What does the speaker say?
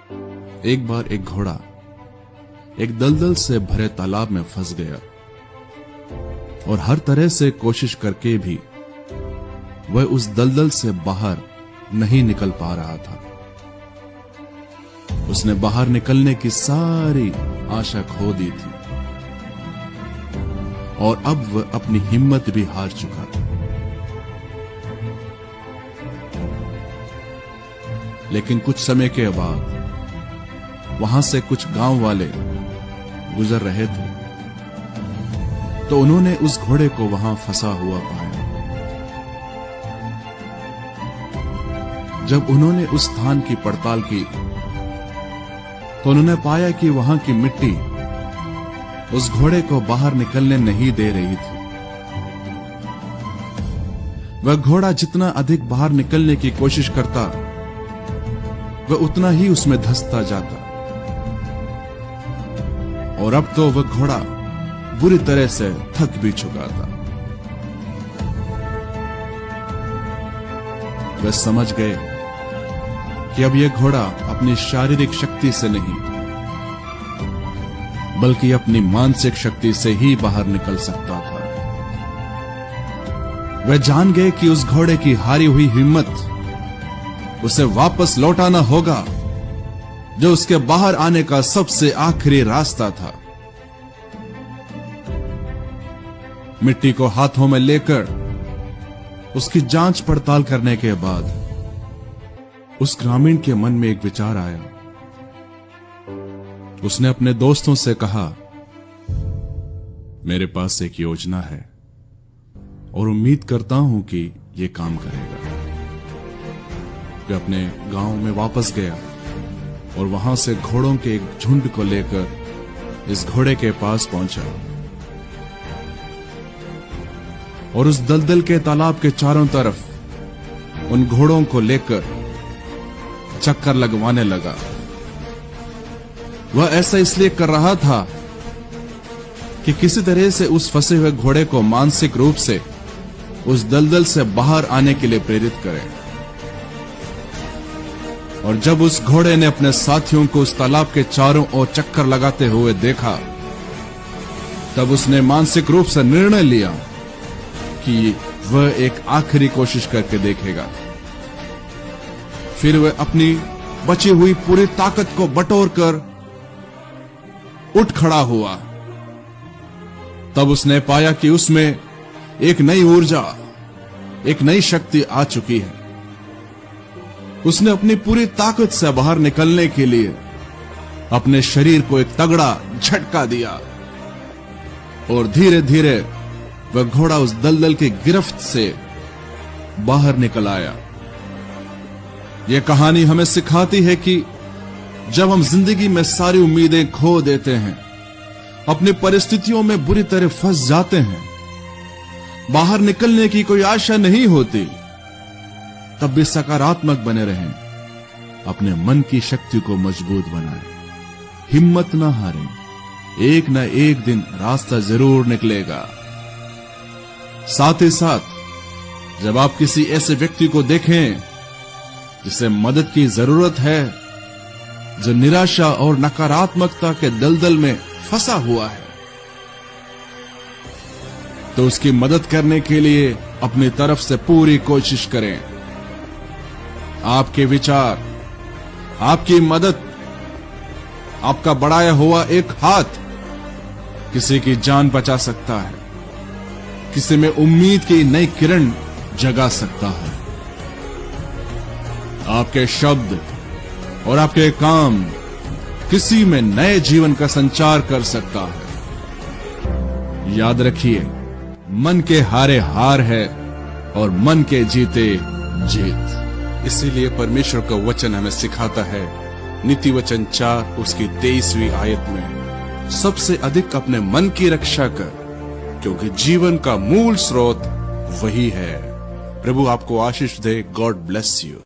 एक बार एक घोड़ा एक दलदल से भरे तालाब में फंस गया और हर तरह से कोशिश करके भी वह उस दलदल से बाहर नहीं निकल पा रहा था। उसने बाहर निकलने की सारी आशा खो दी थी और अब वह अपनी हिम्मत भी हार चुका था। लेकिन कुछ समय के बाद वहां से कुछ गांव वाले गुजर रहे थे तो उन्होंने उस घोड़े को वहां फंसा हुआ पाया। जब उन्होंने उस स्थान की पड़ताल की तो उन्होंने पाया कि वहां की मिट्टी उस घोड़े को बाहर निकलने नहीं दे रही थी। वह घोड़ा जितना अधिक बाहर निकलने की कोशिश करता वह उतना ही उसमें धंसता जाता और अब तो वह घोड़ा बुरी तरह से थक भी चुका था। वह समझ गए कि अब यह घोड़ा अपनी शारीरिक शक्ति से नहीं बल्कि अपनी मानसिक शक्ति से ही बाहर निकल सकता था। वह जान गए कि उस घोड़े की हारी हुई हिम्मत उसे वापस लौटाना होगा जो उसके बाहर आने का सबसे आखिरी रास्ता था। मिट्टी को हाथों में लेकर उसकी जांच पड़ताल करने के बाद उस ग्रामीण के मन में एक विचार आया। उसने अपने दोस्तों से कहा, मेरे पास एक योजना है और उम्मीद करता हूं कि यह काम करेगा। वह अपने गांव में वापस गया और वहां से घोड़ों के एक झुंड को लेकर इस घोड़े के पास पहुंचा और उस दलदल के तालाब के चारों तरफ उन घोड़ों को लेकर चक्कर लगवाने लगा। वह ऐसा इसलिए कर रहा था कि किसी तरह से उस फंसे हुए घोड़े को मानसिक रूप से उस दलदल से बाहर आने के लिए प्रेरित करे। और जब उस घोड़े ने अपने साथियों को उस तालाब के चारों ओर चक्कर लगाते हुए देखा तब उसने मानसिक रूप से निर्णय लिया कि वह एक आखिरी कोशिश करके देखेगा। फिर वह अपनी बची हुई पूरी ताकत को बटोर कर उठ खड़ा हुआ। तब उसने पाया कि उसमें एक नई ऊर्जा, एक नई शक्ति आ चुकी है। उसने अपनी पूरी ताकत से बाहर निकलने के लिए अपने शरीर को एक तगड़ा झटका दिया और धीरे धीरे वह घोड़ा उस दलदल की गिरफ्त से बाहर निकल आया। यह कहानी हमें सिखाती है कि जब हम जिंदगी में सारी उम्मीदें खो देते हैं, अपनी परिस्थितियों में बुरी तरह फंस जाते हैं, बाहर निकलने की कोई आशा नहीं होती, तब भी सकारात्मक बने रहें, अपने मन की शक्ति को मजबूत बनाएं, हिम्मत ना हारें, एक न एक दिन रास्ता जरूर निकलेगा। साथ ही साथ जब आप किसी ऐसे व्यक्ति को देखें जिसे मदद की जरूरत है, जो निराशा और नकारात्मकता के दलदल में फंसा हुआ है, तो उसकी मदद करने के लिए अपनी तरफ से पूरी कोशिश करें। आपके विचार, आपकी मदद, आपका बढ़ाया हुआ एक हाथ किसी की जान बचा सकता है, किसी में उम्मीद की नई किरण जगा सकता है। आपके शब्द और आपके काम किसी में नए जीवन का संचार कर सकता है। याद रखिए, मन के हारे हार है और मन के जीते जीत। इसीलिए परमेश्वर का वचन हमें सिखाता है, नीति वचन 4 उसकी 23वीं आयत में, सबसे अधिक अपने मन की रक्षा कर, क्योंकि जीवन का मूल स्रोत वही है। प्रभु आपको आशीष दे। God bless you.